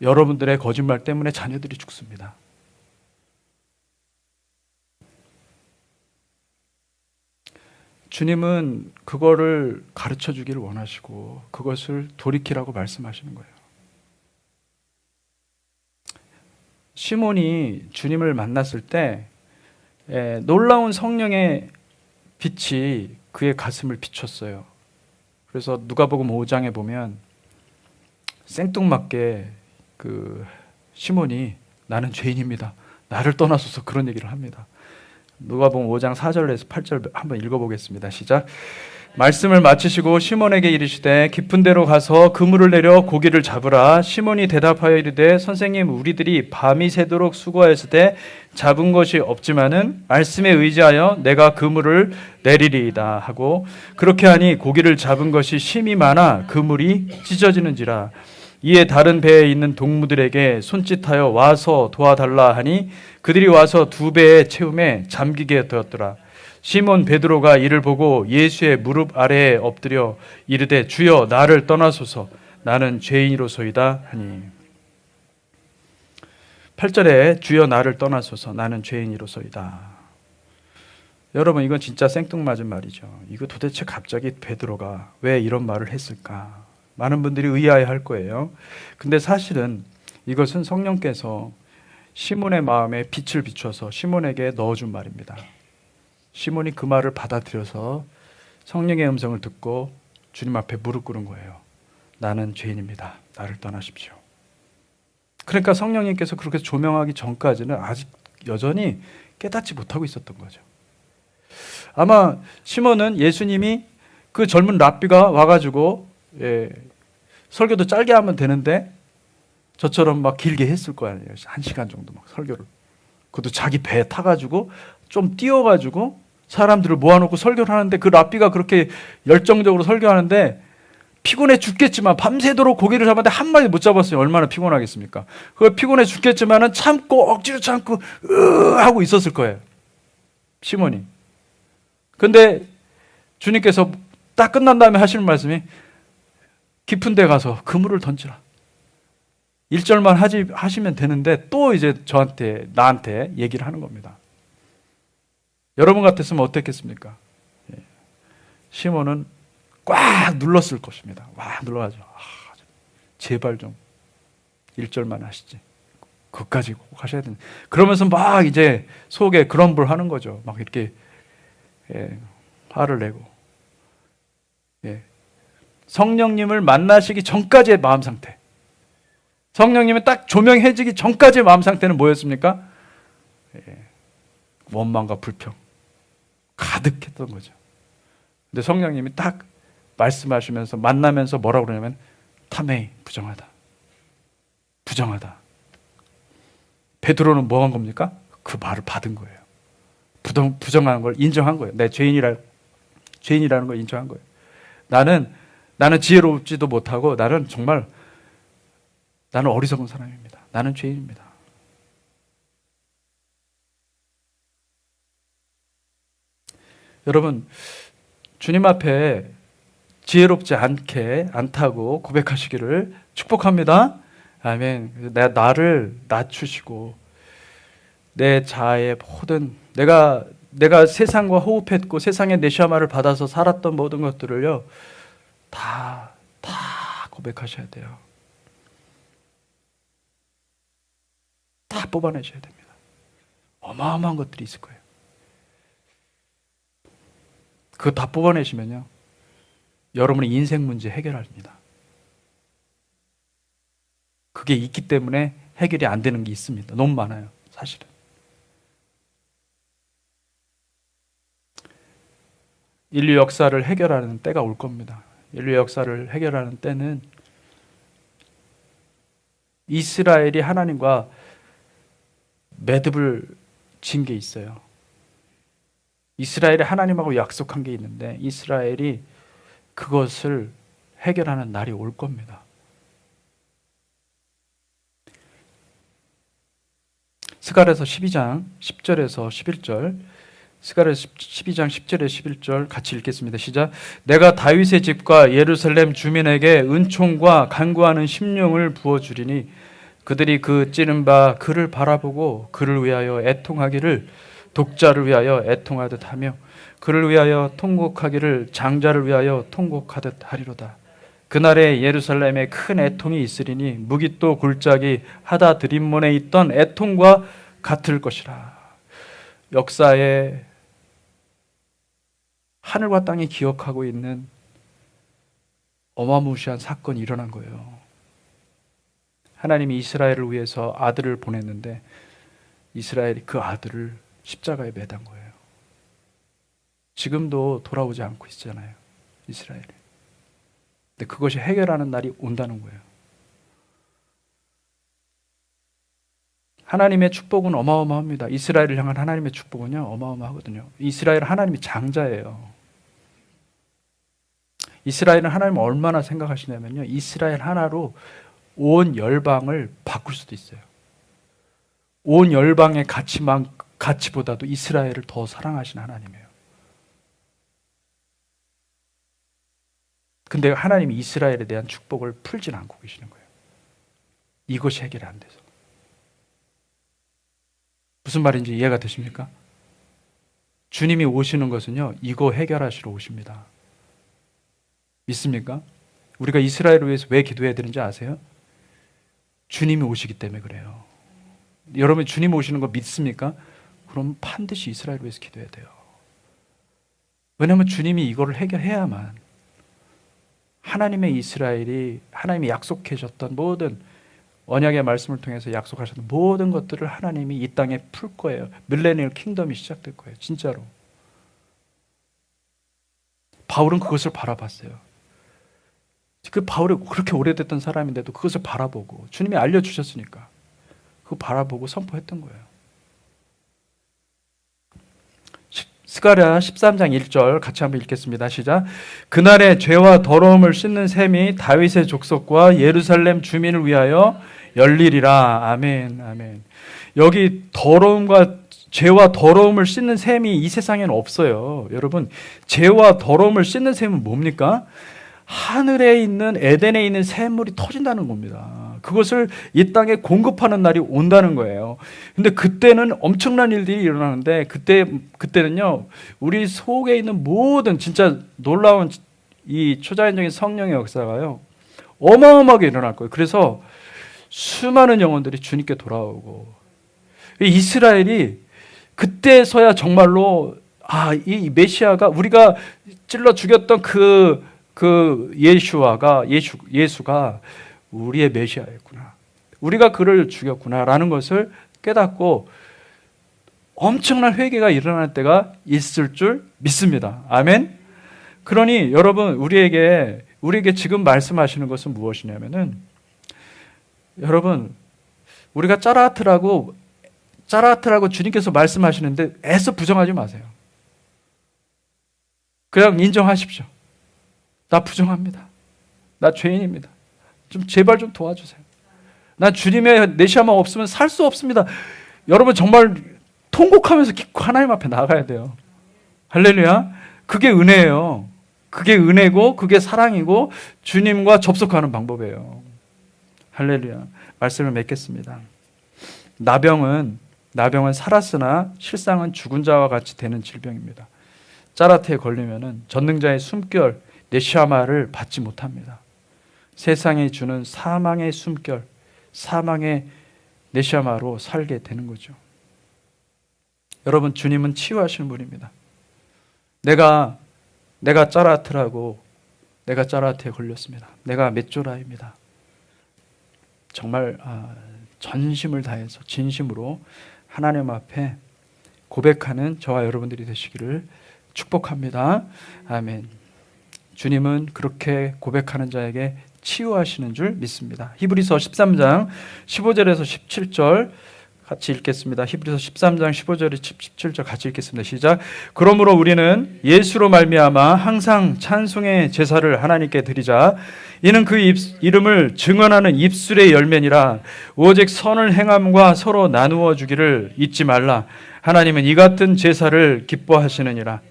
여러분들의 거짓말 때문에 자녀들이 죽습니다. 주님은 그거를 가르쳐 주기를 원하시고 그것을 돌이키라고 말씀하시는 거예요. 시몬이 주님을 만났을 때 놀라운 성령의 빛이 그의 가슴을 비췄어요. 그래서 누가복음 5장에 보면 생뚱맞게 그 시몬이 나는 죄인입니다. 나를 떠나소서 그런 얘기를 합니다. 누가복음 5장 4절에서 8절 한번 읽어보겠습니다. 시작. 말씀을 마치시고 시몬에게 이르시되 깊은 데로 가서 그물을 내려 고기를 잡으라. 시몬이 대답하여 이르되 선생님 우리들이 밤이 새도록 수고하였으되 잡은 것이 없지만은 말씀에 의지하여 내가 그물을 내리리이다 하고 그렇게 하니 고기를 잡은 것이 심이 많아 그물이 찢어지는지라. 이에 다른 배에 있는 동무들에게 손짓하여 와서 도와달라 하니 그들이 와서 2배의 채움에 잠기게 되었더라. 시몬 베드로가 이를 보고 예수의 무릎 아래에 엎드려 이르되 주여 나를 떠나소서 나는 죄인이로소이다 하니. 8절에 주여 나를 떠나소서 나는 죄인이로소이다. 여러분 이건 진짜 생뚱맞은 말이죠. 이거 도대체 갑자기 베드로가 왜 이런 말을 했을까? 많은 분들이 의아해할 거예요. 근데 사실은 이것은 성령께서 시몬의 마음에 빛을 비춰서 시몬에게 넣어준 말입니다. 시몬이 그 말을 받아들여서 성령의 음성을 듣고 주님 앞에 무릎 꿇은 거예요. 나는 죄인입니다. 나를 떠나십시오. 그러니까 성령님께서 그렇게 조명하기 전까지는 아직 여전히 깨닫지 못하고 있었던 거죠. 아마 시몬은 예수님이 그 젊은 랍비가 와가지고 설교도 짧게 하면 되는데 저처럼 막 길게 했을 거 아니에요. 1시간 정도 막 설교를. 그것도 자기 배에 타가지고 좀 띄워가지고 사람들을 모아놓고 설교를 하는데 그 랍비가 그렇게 열정적으로 설교하는데 피곤해 죽겠지만 밤새도록 고기를 잡았는데 한 마리 못 잡았어요. 얼마나 피곤하겠습니까? 그 피곤해 죽겠지만은 참고 억지로 참고 하고 있었을 거예요. 시몬이. 근데 주님께서 딱 끝난 다음에 하시는 말씀이 깊은 데 가서 그물을 던지라. 1절만 하시면 되는데 또 이제 나한테 얘기를 하는 겁니다. 여러분 같았으면 어땠겠습니까? 시몬은 꽉 눌렀을 것입니다. 꽉 눌러가지고 제발 좀 1절만 하시지. 그것까지 꼭 하셔야 되는데. 그러면서 막 이제 속에 그럼블 하는 거죠. 막 이렇게 화를 내고. 성령님을 만나시기 전까지의 마음 상태. 성령님이 딱 조명해지기 전까지의 마음 상태는 뭐였습니까? 원망과 불평 가득했던 거죠. 근데 성령님이 딱 말씀하시면서 만나면서 뭐라고 그러냐면 타메이, 부정하다. 부정하다. 베드로는 뭐 한 겁니까? 그 말을 받은 거예요. 부정하는 걸 인정한 거예요. 내 죄인이라는 걸 인정한 거예요. 나는 지혜롭지도 못하고 나는 어리석은 사람입니다. 나는 죄인입니다. 여러분, 주님 앞에 지혜롭지 않다고 고백하시기를 축복합니다. 아멘. 나를 낮추시고 내 자아의 모든 내가 세상과 호흡했고 세상의 네시아마를 받아서 살았던 모든 것들을요 다 고백하셔야 돼요. 다 뽑아내셔야 됩니다. 어마어마한 것들이 있을 거예요. 그거 다 뽑아내시면요 여러분의 인생 문제 해결합니다. 그게 있기 때문에 해결이 안 되는 게 있습니다. 너무 많아요, 사실은. 인류 역사를 해결하는 때가 올 겁니다. 인류 역사를 해결하는 때는 이스라엘이 하나님과 매듭을 진 게 있어요. 이스라엘이 하나님하고 약속한 게 있는데 이스라엘이 그것을 해결하는 날이 올 겁니다. 스가랴서 12장 10절에서 11절 스가랴서 12장 10절에서 11절 같이 읽겠습니다. 시작. 내가 다윗의 집과 예루살렘 주민에게 은총과 간구하는 심령을 부어주리니 그들이 그 찌른 바 그를 바라보고 그를 위하여 애통하기를 독자를 위하여 애통하듯 하며 그를 위하여 통곡하기를 장자를 위하여 통곡하듯 하리로다. 그날에 예루살렘에 큰 애통이 있으리니 무깃도 골짜기 하다 드림몬에 있던 애통과 같을 것이라. 역사에 하늘과 땅이 기억하고 있는 어마무시한 사건이 일어난 거예요. 하나님이 이스라엘을 위해서 아들을 보냈는데 이스라엘이 그 아들을 십자가에 매단 거예요. 지금도 돌아오지 않고 있잖아요, 이스라엘이. 근데 그것이 해결하는 날이 온다는 거예요. 하나님의 축복은 어마어마합니다. 이스라엘을 향한 하나님의 축복은요 어마어마하거든요. 이스라엘은 하나님이 장자예요. 이스라엘은 하나님을 얼마나 생각하시냐면요 이스라엘 하나로 온 열방을 바꿀 수도 있어요. 온 열방의 가치보다도 이스라엘을 더 사랑하시는 하나님이에요. 근데 하나님이 이스라엘에 대한 축복을 풀진 않고 계시는 거예요. 이것이 해결이 안 돼서. 무슨 말인지 이해가 되십니까? 주님이 오시는 것은요 이거 해결하시러 오십니다. 믿습니까? 우리가 이스라엘을 위해서 왜 기도해야 되는지 아세요? 주님이 오시기 때문에 그래요. 여러분 주님 오시는 거 믿습니까? 그럼 반드시 이스라엘을 위해서 기도해야 돼요. 왜냐하면 주님이 이거를 해결해야만 하나님의 이스라엘이 하나님이 약속해 줬던 모든 언약의 말씀을 통해서 약속하셨던 모든 것들을 하나님이 이 땅에 풀 거예요. 밀레니얼 킹덤이 시작될 거예요. 진짜로. 바울은 그것을 바라봤어요. 그 바울이 그렇게 오래됐던 사람인데도 그것을 바라보고 주님이 알려주셨으니까 그거 바라보고 선포했던 거예요. 스가랴 13장 1절 같이 한번 읽겠습니다. 시작. 그날에 죄와 더러움을 씻는 셈이 다윗의 족속과 예루살렘 주민을 위하여 열리리라. 아멘. 아멘. 여기 더러움과 죄와 더러움을 씻는 셈이 이 세상에는 없어요. 여러분, 죄와 더러움을 씻는 셈은 뭡니까? 하늘에 있는 에덴에 있는 샘물이 터진다는 겁니다. 그것을 이 땅에 공급하는 날이 온다는 거예요. 근데 그때는 엄청난 일들이 일어나는데 그때는요, 우리 속에 있는 모든 진짜 놀라운 이 초자연적인 성령의 역사가요, 어마어마하게 일어날 거예요. 그래서 수많은 영혼들이 주님께 돌아오고, 이스라엘이 그때서야 정말로 이 메시아가 우리가 찔러 죽였던 예수가 우리의 메시아였구나. 우리가 그를 죽였구나라는 것을 깨닫고 엄청난 회개가 일어날 때가 있을 줄 믿습니다. 아멘. 그러니 여러분 우리에게 지금 말씀하시는 것은 무엇이냐면은, 여러분 우리가 짜라하트라고 주님께서 말씀하시는데 애써 부정하지 마세요. 그냥 인정하십시오. 나 부정합니다. 나 죄인입니다. 좀 제발 좀 도와주세요. 나 주님의 내시아만 없으면 살 수 없습니다. 여러분 정말 통곡하면서 하나님 앞에 나가야 돼요. 할렐루야. 그게 은혜예요. 그게 은혜고 그게 사랑이고 주님과 접속하는 방법이에요. 할렐루야. 말씀을 맺겠습니다. 나병은 살았으나 실상은 죽은 자와 같이 되는 질병입니다. 짜라트에 걸리면은 전능자의 숨결 네시아마를 받지 못합니다. 세상이 주는 사망의 숨결, 사망의 네시아마로 살게 되는 거죠. 여러분 주님은 치유하시는 분입니다. 내가 짜라트에 걸렸습니다. 내가 맷조라입니다. 정말 전심을 다해서 진심으로 하나님 앞에 고백하는 저와 여러분들이 되시기를 축복합니다. 아멘. 주님은 그렇게 고백하는 자에게 치유하시는 줄 믿습니다. 히브리서 13장 15절에서 17절 같이 읽겠습니다. 히브리서 13장 15절에 17절 같이 읽겠습니다. 시작. 그러므로 우리는 예수로 말미암아 항상 찬송의 제사를 하나님께 드리자. 이는 그 이름을 증언하는 입술의 열매니라. 오직 선을 행함과 서로 나누어 주기를 잊지 말라. 하나님은 이 같은 제사를 기뻐하시느니라.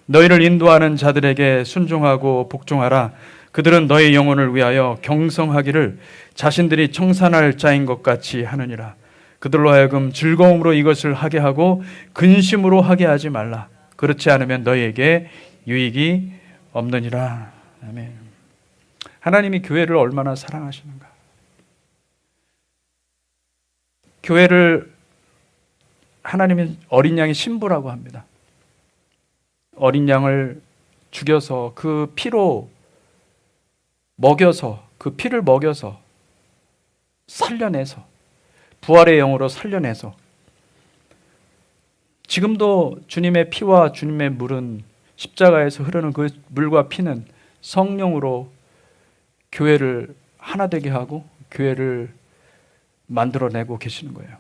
너희를 인도하는 자들에게 순종하고 복종하라. 그들은 너희 영혼을 위하여 경성하기를 자신들이 청산할 자인 것 같이 하느니라. 그들로 하여금 즐거움으로 이것을 하게 하고 근심으로 하게 하지 말라. 그렇지 않으면 너희에게 유익이 없느니라. 아멘. 하나님이 교회를 얼마나 사랑하시는가. 교회를 하나님은 어린 양의 신부라고 합니다. 어린 양을 죽여서 그 피로 먹여서, 그 피를 먹여서 살려내서 부활의 영으로 살려내서, 지금도 주님의 피와 주님의 물은 십자가에서 흐르는 그 물과 피는 성령으로 교회를 하나 되게 하고 교회를 만들어내고 계시는 거예요.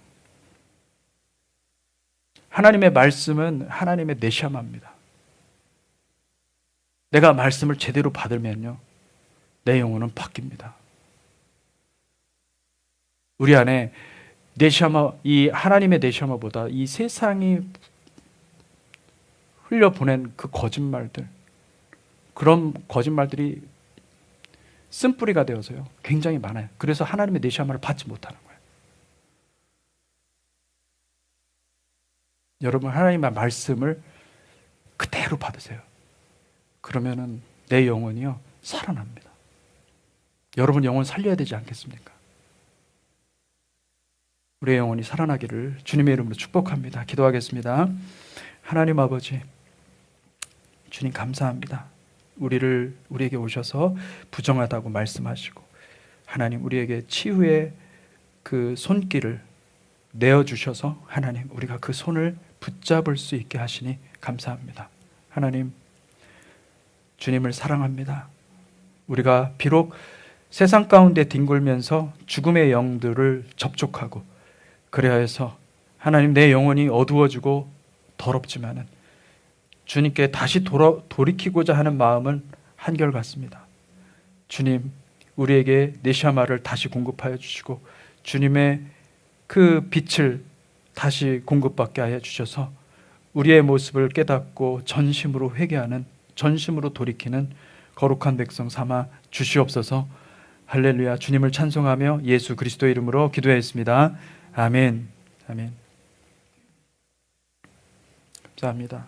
하나님의 말씀은 하나님의 네시아마입니다. 내가 말씀을 제대로 받으면요, 내 영혼은 바뀝니다. 우리 안에 네시아마, 이 하나님의 네시아마보다 이 세상이 흘려보낸 그 거짓말들, 그런 거짓말들이 쓴뿌리가 되어서요 굉장히 많아요. 그래서 하나님의 네시아마를 받지 못하는 거예요. 여러분 하나님의 말씀을 그대로 받으세요. 그러면은 내 영혼이요 살아납니다. 여러분 영혼 살려야 되지 않겠습니까? 우리의 영혼이 살아나기를 주님의 이름으로 축복합니다. 기도하겠습니다. 하나님 아버지, 주님 감사합니다. 우리에게 오셔서 부정하다고 말씀하시고 하나님 우리에게 치유의 그 손길을 내어주셔서 하나님 우리가 그 손을 붙잡을 수 있게 하시니 감사합니다. 하나님, 주님을 사랑합니다. 우리가 비록 세상 가운데 뒹굴면서 죽음의 영들을 접촉하고 그래야 해서 하나님 내 영혼이 어두워지고 더럽지만은 주님께 다시 돌이키고자 하는 마음은 한결같습니다. 주님, 우리에게 네샤마를 다시 공급하여 주시고 주님의 그 빛을 다시 공급받게 하여 주셔서 우리의 모습을 깨닫고 전심으로 회개하는, 전심으로 돌이키는 거룩한 백성 삼아 주시옵소서. 할렐루야. 주님을 찬송하며 예수 그리스도의 이름으로 기도했습니다. 아멘. 아멘. 감사합니다.